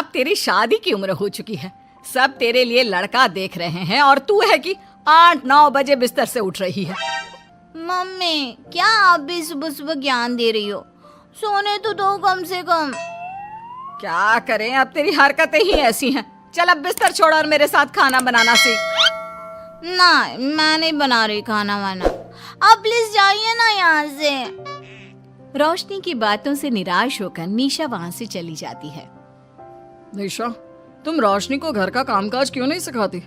अब तेरी शादी की उम्र हो चुकी है, सब तेरे लिए लड़का देख रहे हैं और तू है कि 8-9 बजे बिस्तर से उठ रही है। मम्मी, क्या आप भी सुबह सुबह ज्ञान दे रही हो? सोने तो दो कम से कम। क्या करें, अब तेरी हरकतें ही ऐसी हैं। चल अब बिस्तर छोड़ और मेरे साथ खाना बनाना सीख। ना, मैं नहीं बना रही खाना वाना। आप प्लीज जाइए ना यहाँ से। रोशनी की बातों से निराश होकर निशा वहाँ से चली जाती है। निशा, तुम रोशनी को घर का कामकाज क्यों नहीं सिखाती?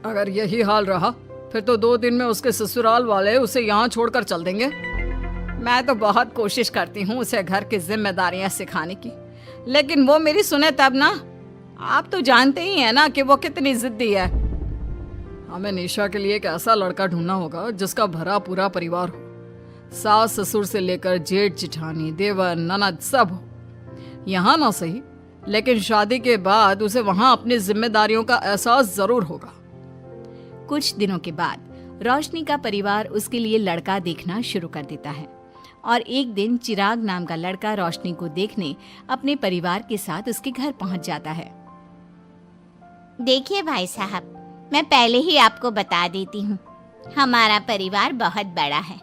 अगर यही हाल रहा फिर तो 2 दिन में उसके ससुराल वाले उसे यहाँ छोड़कर चल देंगे। मैं तो बहुत कोशिश करती हूँ उसे घर की जिम्मेदारियां सिखाने की, लेकिन वो मेरी सुने तब ना। आप तो जानते ही हैं ना कि वो कितनी जिद्दी है। हमें निशा के लिए एक ऐसा लड़का ढूंढना होगा जिसका भरा पूरा परिवार हो, सास ससुर से लेकर जेठ जिठानी देवर ननद सब हो। यहाँ ना सही, लेकिन शादी के बाद उसे वहाँ अपनी जिम्मेदारियों का एहसास जरूर होगा। कुछ दिनों के बाद रोशनी का परिवार उसके लिए लड़का देखना शुरू कर देता है और एक दिन चिराग नाम का लड़का रोशनी को देखने अपने परिवार के साथ उसके घर पहुंच जाता है। देखिए भाई साहब, मैं पहले ही आपको बता देती हूँ, हमारा परिवार बहुत बड़ा है,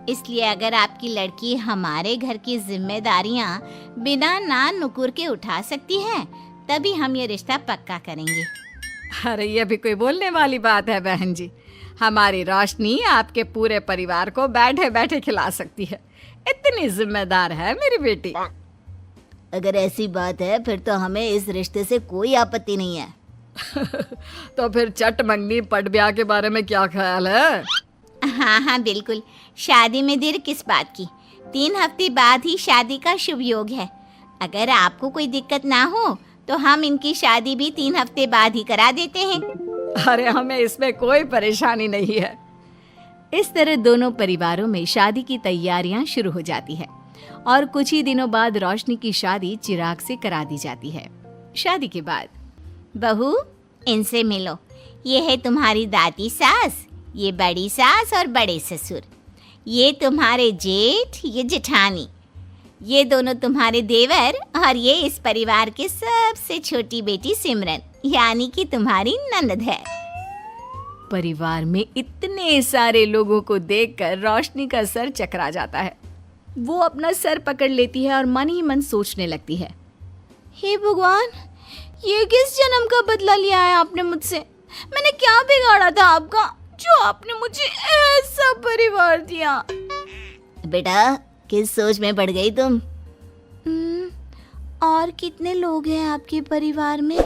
इसलिए अगर आपकी लड़की हमारे घर की जिम्मेदारियाँ बिना ना नुकुर के उठा सकती है तभी हम ये रिश्ता पक्का करेंगे। अरे ये भी कोई बोलने वाली बात है बहन जी। हमारी रोशनी आपके पूरे परिवार को बैठे बैठे खिला सकती है, इतनी जिम्मेदार है मेरी बेटी। अगर ऐसी बात है फिर तो हमें इस रिश्ते से कोई आपत्ति नहीं है। तो फिर चट मंगनी पट ब्याह के बारे में क्या ख्याल है? हाँ हाँ बिल्कुल, शादी में देर किस बात की, 3 हफ्ते बाद ही शादी का शुभ योग है। अगर आपको कोई दिक्कत ना हो तो हम इनकी शादी भी 3 हफ्ते बाद ही करा देते हैं। अरे हमें इसमें कोई परेशानी नहीं है। इस तरह दोनों परिवारों में शादी की तैयारियां शुरू हो जाती है और कुछ ही दिनों बाद रोशनी की शादी चिराग से करा दी जाती है। शादी के बाद बहू, इनसे मिलो, ये है तुम्हारी दादी सास, ये बड़ी सास और बड़े ससुर, ये तुम्हारे जेठ, ये जेठानी, ये दोनों तुम्हारे देवर और ये इस परिवार की सबसे छोटी बेटी सिमरन, यानी कि तुम्हारी ननद है। परिवार में इतने सारे लोगों को देखकर रोशनी का सर चकरा जाता है। वो अपना सर पकड़ लेती है और मन ही मन सोचने लगती है, हे भगवान, ये किस जन्म का बदला लिया है आपने मुझसे? मैंने क्या बिगाड़ा था आपका जो आपने मुझे ऐसा परिवार दिया? बेटा, किस सोच में पड़ गई तुम? और कितने लोग हैं आपके परिवार में?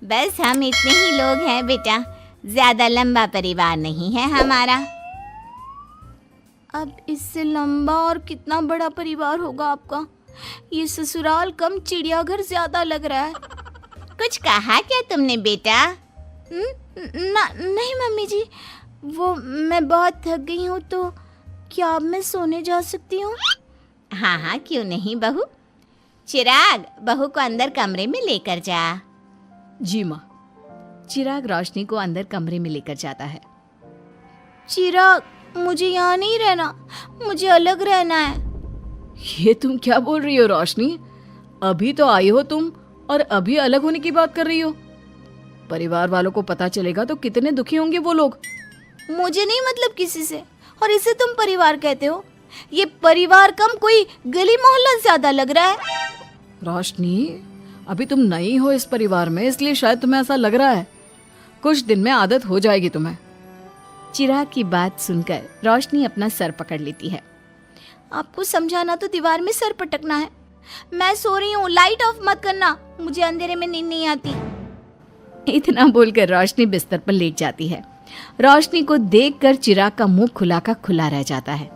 बस हम इतने ही लोग हैं बेटा, ज्यादा लंबा परिवार नहीं है हमारा। अब इससे लंबा और कितना बड़ा परिवार होगा आपका? ये ससुराल कम चिड़ियाघर ज्यादा लग रहा है। कुछ कहा क्या तुमने बेटा? नहीं मम्मी जी, वो मैं बहुत थक गई हूँ, तो क्या अब मैं सोने जा सकती हूँ? हाँ हाँ, क्यों नहीं बहू। चिराग, बहू को अंदर कमरे में लेकर जा। जी माँ। चिराग रोशनी को अंदर कमरे में लेकर जाता है। चिराग, मुझे यहाँ नहीं रहना, मुझे अलग रहना है। ये तुम क्या बोल रही हो रोशनी? अभी तो आई हो तुम और अभी अलग होने की बात कर रही हो। परिवार वालों को पता चलेगा तो कितने दुखी होंगे वो लोग। मुझे नहीं मतलब किसी से, और इसे तुम परिवार कहते हो? ये परिवार कम कोई गली मोहल्ला ज्यादा लग रहा है। रोशनी, अभी तुम नई हो इस परिवार में, इसलिए शायद तुम्हें ऐसा लग रहा है। कुछ दिन में आदत हो जाएगी तुम्हें। चिराग की बात सुनकर रोशनी अपना सर पकड़ लेती है। आपको समझाना तो दीवार में सर पटकना है। मैं सो रही हूँ, लाइट ऑफ मत करना, मुझे अंधेरे में नींद नहीं आती। इतना बोलकर रोशनी बिस्तर पर लेट जाती है। रोशनी को देखकर चिराग का मुंह खुला का खुला रह जाता है।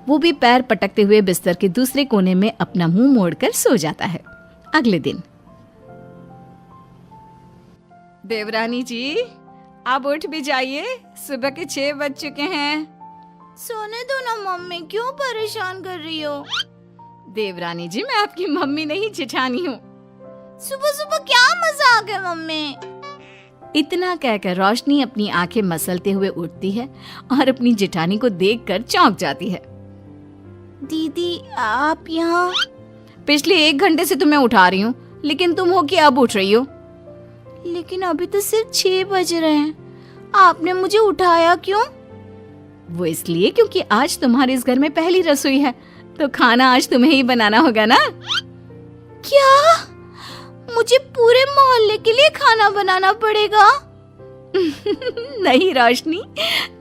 वो भी पैर पटकते हुए बिस्तर के दूसरे कोने में अपना मुंह मोड़कर सो जाता है। अगले दिन, देवरानी जी, आप उठ भी जाइए, सुबह के 6 बज चुके हैं। सोने दो ना मम्मी, क्यों परेशान कर रही हो? देवरानी जी, मैं आपकी मम्मी नहीं जेठानी हूँ। सुबह सुबह क्या मजाक है मम्मी? इतना कहकर रोशनी अपनी आंखें मसलते हुए उठती है और अपनी जेठानी को देखकर चौंक जाती है। दीदी, आप यहाँ? पिछले 1 घंटे से तुम्हें उठा रही हूँ, लेकिन तुम हो कि अब उठ रही हो। लेकिन अभी तो सिर्फ 6 बज रहे हैं, आपने मुझे उठाया क्यों? वो इसलिए क्योंकि आज तुम्हारे इस घर में पहली रसोई है, तो खाना आज तुम्हें ही बनाना होगा ना। क्या? मुझे पूरे मोहल्ले के लिए खाना बनाना पड़ेगा? नहीं रोशनी,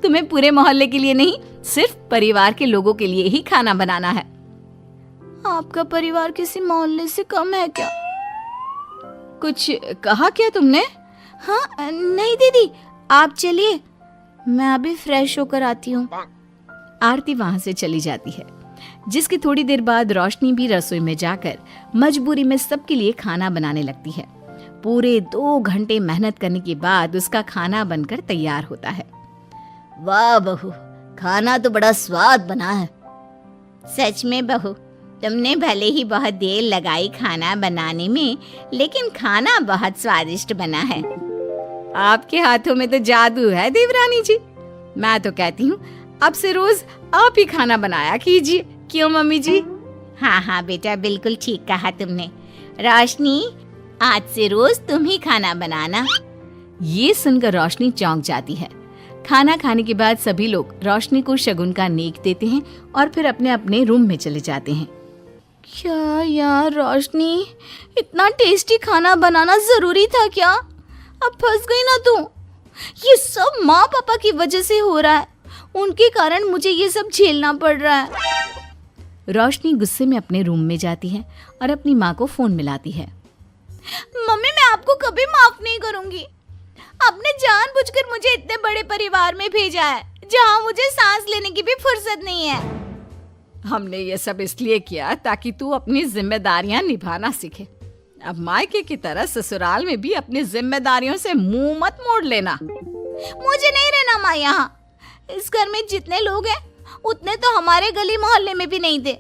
तुम्हें पूरे मोहल्ले के लिए नहीं, सिर्फ परिवार के लोगों के लिए ही खाना बनाना है। आपका परिवार किसी मोहल्ले से कम है क्या? कुछ कहा क्या तुमने? हाँ नहीं दीदी, आप चलिए, मैं अभी फ्रेश होकर आती हूँ। आरती वहां से चली जाती है, जिसकी थोड़ी देर बाद रोशनी भी रसोई में जाकर मजबूरी में सबके लिए खाना बनाने लगती है। पूरे 2 घंटे मेहनत करने के बाद उसका खाना बनकर तैयार होता है। वाह बहू, खाना तो बड़ा स्वाद बना है। सच में बहू, तुमने भले ही बहुत देर लगाई खाना बनाने में, लेकिन खाना बहुत स्वादिष्ट बना है। आपके हाथों में तो जादू है देवरानी जी। मैं तो कहती हूँ अब से रोज आप ही खाना बनाया कीजिए, क्यों मम्मी जी? हाँ हाँ बेटा, बिल्कुल ठीक कहा तुमने। रोशनी, आज से रोज तुम ही खाना बनाना। ये सुनकर रोशनी चौंक जाती है। खाना खाने के बाद सभी लोग रोशनी को शगुन का नेक देते हैं और फिर अपने अपने रूम में चले जाते हैं। क्या यार रोशनी, इतना टेस्टी खाना बनाना जरूरी था क्या? अब फंस गई ना तू। ये सब माँ पापा की वजह से हो रहा है, उनके कारण मुझे ये सब झेलना पड़ रहा है। रोशनी गुस्से में अपने रूम में जाती है और अपनी माँ को फोन मिलाती है। मम्मी, मैं आपको कभी माफ नहीं करूंगी। आपने जानबूझकर मुझे इतने बड़े परिवार में भेजा है, जहाँ मुझे सांस लेने की भी फुर्सत नहीं है। हमने ये सब इसलिए किया ताकि तू अपनी जिम्मेदारियां निभाना सीखे। अब मायके की तरह ससुराल में भी अपनी जिम्मेदारियों से मुंह मत मोड़ लेना। मुझे नहीं रहना माँ यहाँ। इस घर में जितने लोग हैं उतने तो हमारे गली मोहल्ले में भी नहीं थे।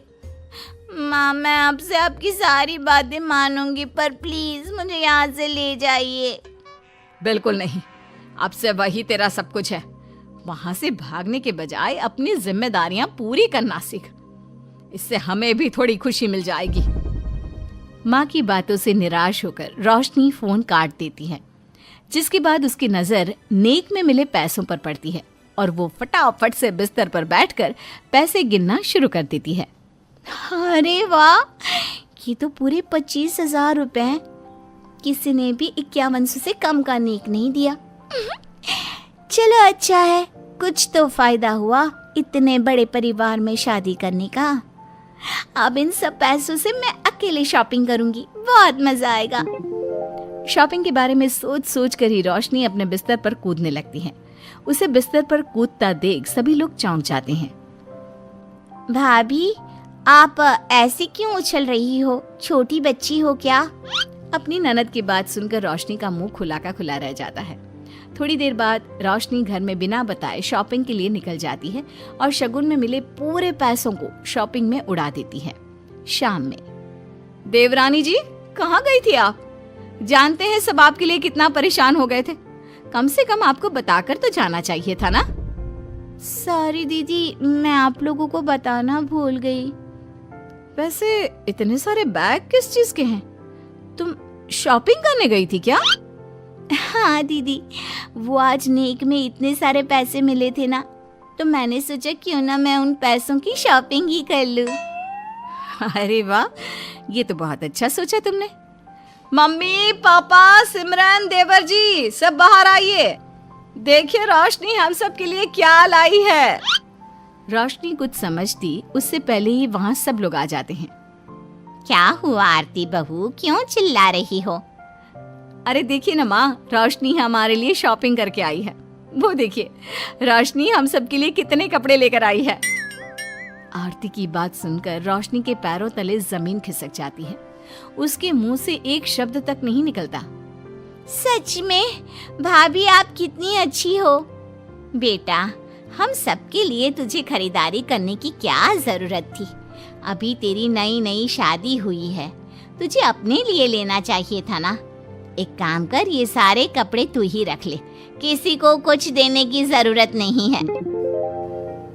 माँ, मैं आपसे आपकी सारी बातें मानूंगी, पर प्लीज मुझे यहाँ से ले जाइए। बिल्कुल नहीं, अब से वही तेरा सब कुछ है। वहां से भागने के बजाय अपनी जिम्मेदारियां पूरी करना सीख, इससे हमें भी थोड़ी खुशी मिल जाएगी। माँ की बातों से निराश होकर रोशनी फोन काट देती है, जिसके बाद उसकी नजर नेक में मिले पैसों पर पड़ती है और वो फटाफट से बिस्तर पर बैठकर पैसे गिनना शुरू कर देती है। अरे वाह, ये तो पूरे 25,000 रुपए हैं। किसी ने भी 5100 से कम का नेक नहीं दिया। चलो अच्छा है, कुछ तो फायदा हुआ इतने बड़े परिवार में शादी करने का। अब इन सब पैसों से मैं अकेले शॉपिंग करूंगी, बहुत मजा आएगा। शॉपिंग के बारे में सोच सोच कर ही रोशनी अपने बिस्तर पर कूदने लगती है। उसे बिस्तर पर कूदता देख सभी लोग चौंक जाते हैं। भाभी, आप ऐसे क्यों उछल रही हो? छोटी बच्ची हो क्या? अपनी ननद की बात सुनकर रोशनी का मुंह खुला का खुला रह जाता है। थोड़ी देर बाद रोशनी घर में बिना बताए शॉपिंग के लिए निकल जाती है और शगुन में मिले पूरे पैसों को शॉपिंग में उड़ा देती है। शाम में, देवरानी जी कहाँ गई थी आप? जानते हैं सब आपके लिए कितना परेशान हो गए थे, कम से कम आपको बताकर तो जाना चाहिए था ना। सॉरी दीदी, मैं आप लोगों को बताना भूल गई। वैसे इतने सारे बैग किस चीज के हैं? तुम शॉपिंग करने गई थी क्या? हाँ दीदी, वो आज नेक में इतने सारे पैसे मिले थे ना, तो मैंने सोचा क्यों ना मैं उन पैसों की शॉपिंग ही कर लूं। अरे वाह, ये तो बहुत अच्छा सोचा तुमने। मम्मी, पापा, सिमरन, देवर जी, सब बाहर आइए। देखिए रोशनी हम सब के लिए क्या लाई है। रोशनी कुछ समझती उससे पहले ही वहाँ सब लोग आ जाते हैं। क्या हुआ आरती बहू, क्यों चिल्ला रही हो? अरे देखिए ना माँ, रोशनी हमारे लिए शॉपिंग करके आई है। वो देखिए रोशनी हम सब के लिए कितने कपड़े लेकर आई है। आरती की बात सुनकर रोशनी के पैरों तले जमीन खिसक जाती है। उसके मुंह से एक शब्द तक नहीं निकलता। सच में भाभी, आप कितनी अच्छी हो। बेटा, हम सबके लिए तुझे खरीदारी करने की क्या जरूरत थी? अभी तेरी नई नई शादी हुई है, तुझे अपने लिए लेना चाहिए था ना। एक काम कर, ये सारे कपड़े तू ही रख ले, किसी को कुछ देने की जरूरत नहीं है।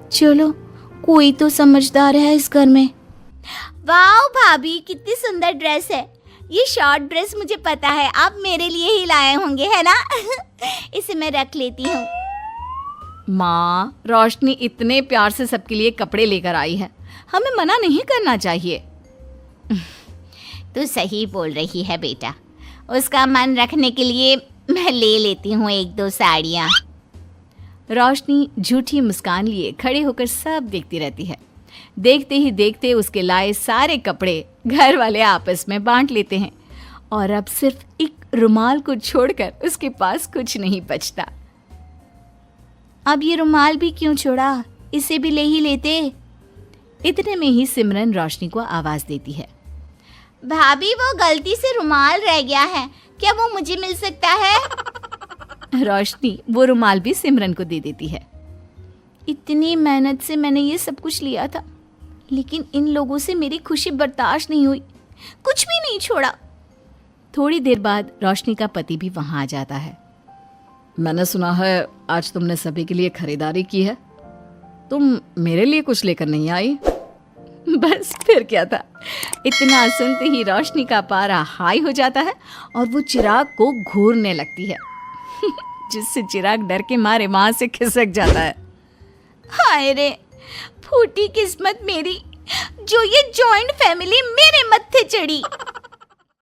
चलो, कोई तो समझदार है इस घर में। वाओ भाभी, कितनी सुंदर ड्रेस है। ये शॉर्ट ड्रेस मुझे पता है आप मेरे लिए ही लाए होंगे, है ना? इसे मैं रख लेती हूँ। माँ, रोशनी इतने प्यार से सबके लिए कपड़े लेकर आई है, हमें मना नहीं करना चाहिए। तू सही बोल रही है बेटा, उसका मन रखने के लिए मैं ले लेती हूँ 1-2 साड़ियाँ। रोशनी झूठी मुस्कान लिए खड़े होकर सब देखती रहती है। देखते ही देखते उसके लाए सारे कपड़े घर वाले आपस में बांट लेते हैं और अब सिर्फ एक रुमाल को छोड़कर उसके पास कुछ नहीं बचता। अब ये रुमाल भी क्यों छोड़ा, इसे भी ले ही लेते। इतने में ही सिमरन रोशनी को आवाज देती है। भाभी, वो गलती से रुमाल रह गया है, क्या वो मुझे मिल सकता है? रोशनी वो रुमाल भी सिमरन को दे देती है। इतनी मेहनत से मैंने ये सब कुछ लिया था, लेकिन इन लोगों से मेरी खुशी बर्दाश्त नहीं हुई, कुछ भी नहीं छोड़ा। थोड़ी देर बाद रोशनी का पति भी वहां आ जाता है। मैंने सुना है आज तुमने सभी के लिए खरीदारी की है। तुम मेरे लिए कुछ लेकर नहीं आई? बस फिर क्या था, इतना सुनते ही रोशनी का पारा हाई हो जाता है और वो चिराग को घूरने लगती है जिससे चिराग डर के मारे वहां से खिसक जाता है। हाय रे, फूटी किस्मत मेरी, जो ये जॉइंट फैमिली मेरे मत्थे चढ़ी।